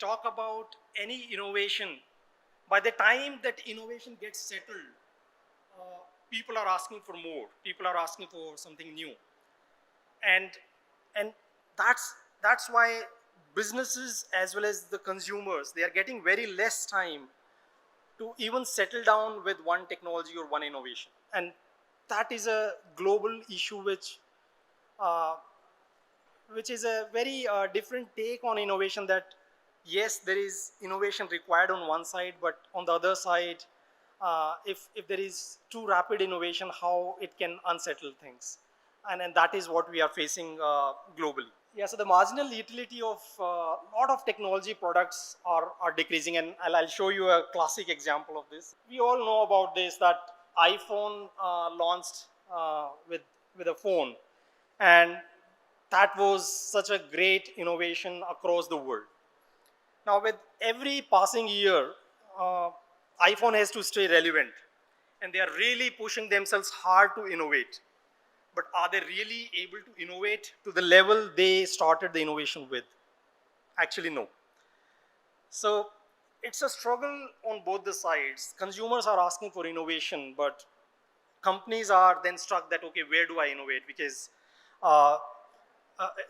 talk about any innovation, by the time that innovation gets settled, people are asking for more. People are asking for something new, and and that's why businesses as well as the consumers, they are getting very less time to even settle down with one technology or one innovation, and that is a global issue uh, which is a very different take on innovation. That yes, there is innovation required on one side, but on the other side, if there is too rapid innovation, how it can unsettle things, and that is what we are facing globally. Yeah, so the marginal utility of a lot of technology products are decreasing, and I'll show you a classic example of this. We all know about this, that iPhone launched with a phone, and that was such a great innovation across the world. Now, with every passing year, uh, iPhone has to stay relevant, and they are really pushing themselves hard to innovate. But are they really able to innovate to the level they started the innovation with? Actually, no. So it's a struggle on both the sides. Consumers are asking for innovation, but companies are then struck that, okay, where do I innovate? Because uh,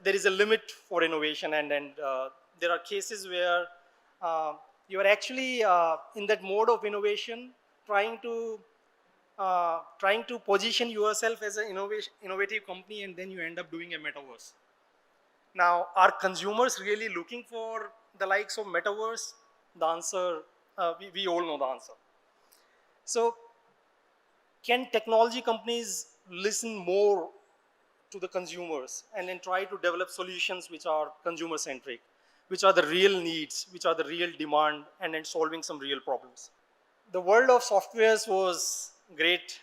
there is a limit for innovation, and there are cases where uh, you are actually in that mode of innovation, trying to position yourself as an innovative company, and then you end up doing a metaverse. Now, are consumers really looking for the likes of metaverse? The answer, we all know the answer. So, can technology companies listen more to the consumers and then try to develop solutions which are consumer centric, which are the real needs, which are the real demand, and then solving some real problems? The world of softwares was great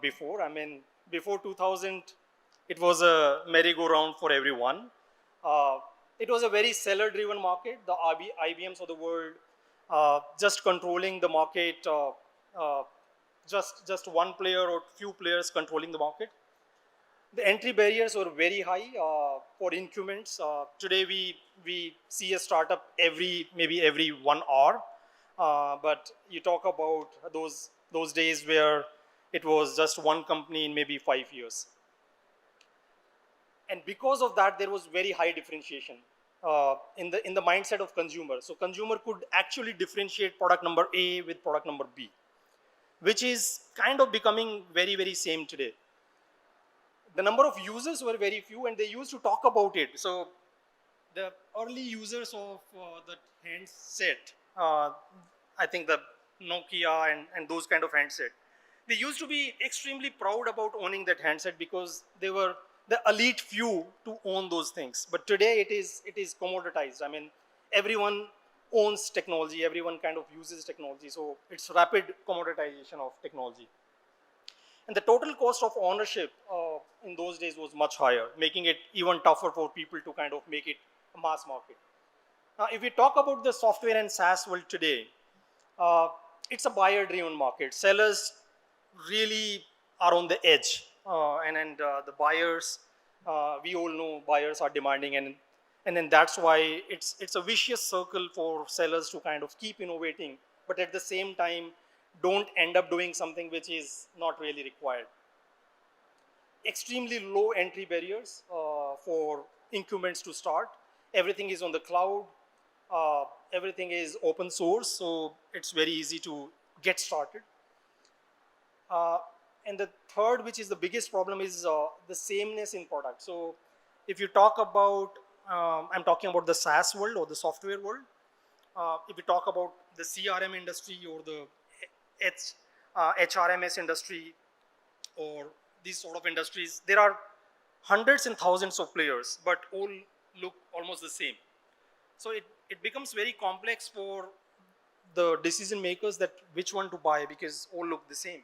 before. I mean, before 2000, it was a merry-go-round for everyone. Uh, it was a very seller-driven market. The IBMs of the world just controlling the market, uh, just one player or few players controlling the market. The entry barriers were very high for incumbents. Today we see a startup maybe every 1 hour, but you talk about those days where it was just one company in maybe 5 years. And because of that, there was very high differentiation in the mindset of consumer. So consumer could actually differentiate product number A with product number B, which is kind of becoming very same today. The number of users were very few, and they used to talk about it. So the early users of the handset, I think the Nokia and those kind of handset, they used to be extremely proud about owning that handset because they were the elite few to own those things. But today it is commoditized. I mean, everyone owns technology, everyone kind of uses technology. So it's rapid commoditization of technology. And the total cost of ownership in those days was much higher, making it even tougher for people to kind of make it a mass market. Now, if we talk about the software and SaaS world today, uh, it's a buyer-driven market. Sellers really are on the edge, and the buyers, we all know buyers are demanding, and then that's why it's a vicious circle for sellers to kind of keep innovating, but at the same time, don't end up doing something which is not really required. Extremely low entry barriers for incumbents to start. Everything is on the cloud. Everything is open source, so it's very easy to get started. Uh, and the third, which is the biggest problem, is the sameness in product. So if you talk about, I'm talking about the SaaS world or the software world. If we talk about the CRM industry or the HRMS industry or these sort of industries, there are hundreds and thousands of players, but all look almost the same. So it becomes very complex for the decision makers that which one to buy because all look the same.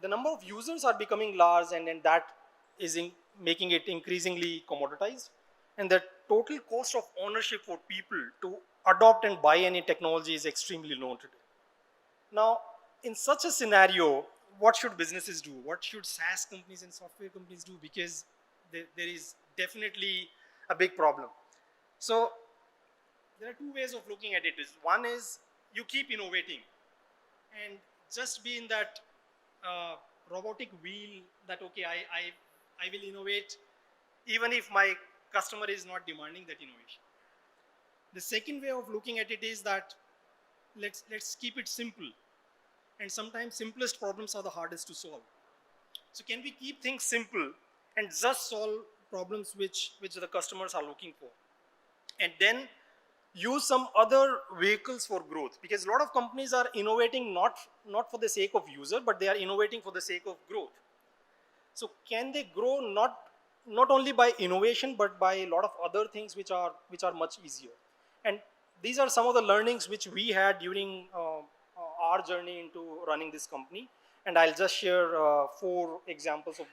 The number of users are becoming large, and that is making it increasingly commoditized. And the total cost of ownership for people to adopt and buy any technology is extremely low today. Now, in such a scenario, what should businesses do? What should SaaS companies and software companies do? Because there is definitely a big problem. So there are two ways of looking at it. One is you keep innovating and just be in that robotic wheel that, okay, I will innovate even if my customer is not demanding that innovation. The second way of looking at it is that let's keep it simple. And sometimes simplest problems are the hardest to solve. So can we keep things simple and just solve problems which the customers are looking for? And then use some other vehicles for growth, because a lot of companies are innovating not for the sake of user, but they are innovating for the sake of growth. So can they grow not only by innovation but by a lot of other things which are much easier? And these are some of the learnings which we had during our journey into running this company. And I'll just share 4 examples of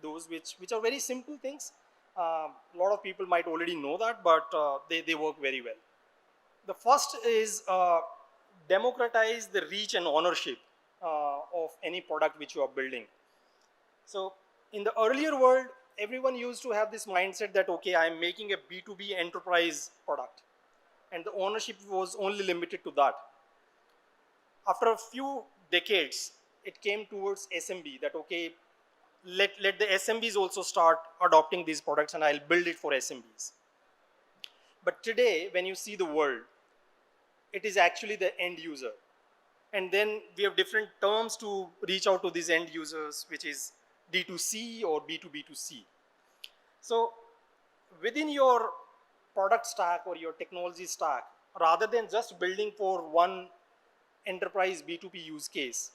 those which are very simple things. A lot of people might already know that, but they work very well. The first is democratize the reach and ownership of any product which you are building. So in the earlier world, everyone used to have this mindset that, okay, I'm making a B2B enterprise product, and the ownership was only limited to that. After a few decades, it came towards SMB, that, okay, let the SMBs also start adopting these products and I'll build it for SMBs. But today, when you see the world, it is actually the end user. And then we have different terms to reach out to these end users, which is D2C or B2B2C. So within your product stack or your technology stack, rather than just building for one enterprise B2B use case,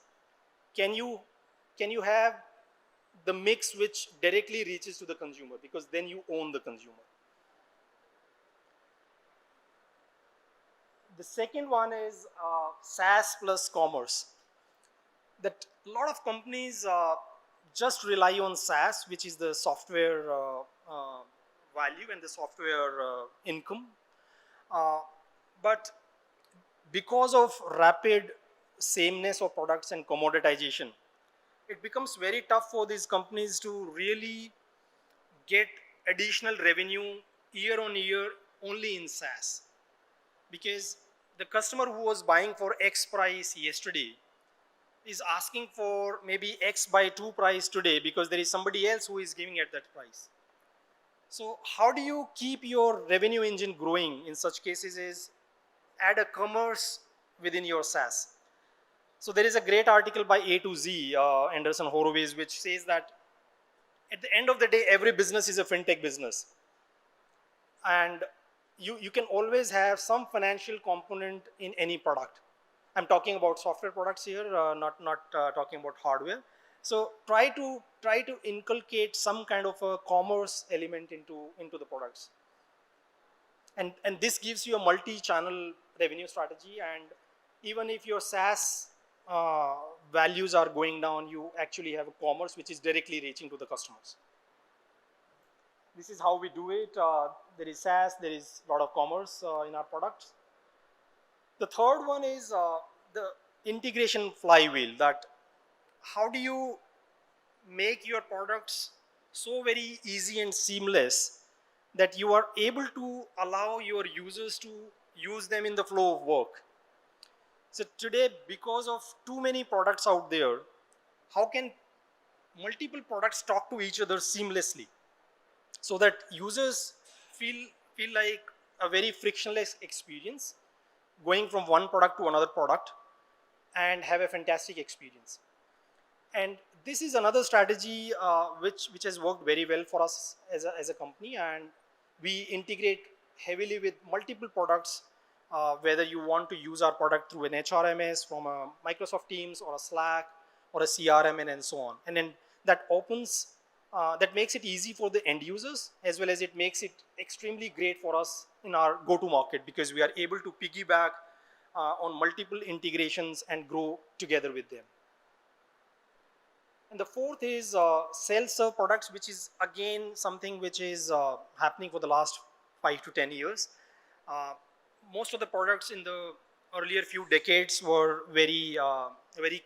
can you have the mix which directly reaches to the consumer, because then you own the consumer. The second one is SaaS plus commerce. That a lot of companies just rely on SaaS, which is the software value and the software income. But because of rapid sameness of products and commoditization, it becomes very tough for these companies to really get additional revenue year on year only in SaaS. Because the customer who was buying for X price yesterday is asking for maybe X by 2 price today, because there is somebody else who is giving at that price. So how do you keep your revenue engine growing in such cases is add a commerce within your SaaS. So there is a great article by A to Z, Anderson Horowitz, which says that at the end of the day, every business is a fintech business. And you can always have some financial component in any product. I'm talking about software products here, not talking about hardware. So try to inculcate some kind of a commerce element into the products. And this gives you a multi-channel revenue strategy. And even if your SaaS values are going down, you actually have a commerce which is directly reaching to the customers. This is how we do it. There is SaaS, there is a lot of commerce in our products. The third one is the integration flywheel, that how do you make your products so very easy and seamless that you are able to allow your users to use them in the flow of work. So today, because of too many products out there, how can multiple products talk to each other seamlessly so that users feel like a very frictionless experience going from one product to another product and have a fantastic experience? And this is another strategy which has worked very well for us as a company, and we integrate heavily with multiple products, whether you want to use our product through an HRMS from a Microsoft Teams or a Slack or a CRM and so on. And then that opens, that makes it easy for the end users, as well as it makes it extremely great for us in our go-to-market, because we are able to piggyback on multiple integrations and grow together with them. And the fourth is self-serve products, which is again something which is happening for the last 5 to 10 years. Most of the products in the earlier few decades were very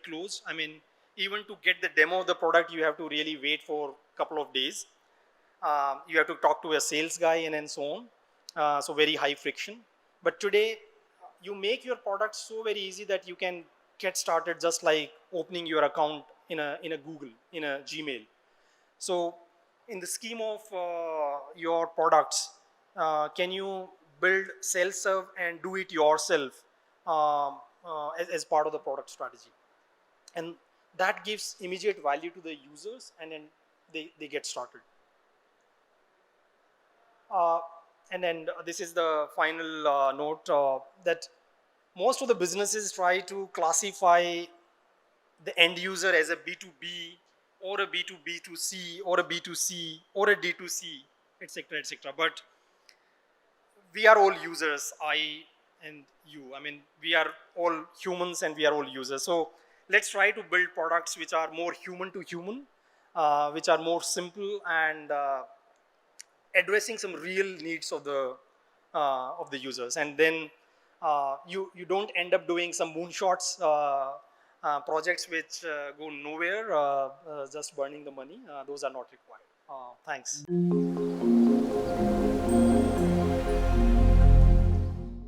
closed. I mean, even to get the demo of the product, you have to really wait for a couple of days. You have to talk to a sales guy and so on. So very high friction. But today, you make your product so very easy that you can get started just like opening your account in a Google, in a Gmail. So in the scheme of your products, can you build self-serve and do it yourself as part of the product strategy? And that gives immediate value to the users, and then they get started. Uh, and then this is the final note that most of the businesses try to classify the end user as a B2B or a B2B2C or a B2C or a D2C, etc., etc. But we are all users, I and you. I mean, we are all humans and we are all users. So let's try to build products which are more human to human, which are more simple and addressing some real needs of the users. And then you don't end up doing some moonshots projects which go nowhere, just burning the money. Those are not required. Thanks.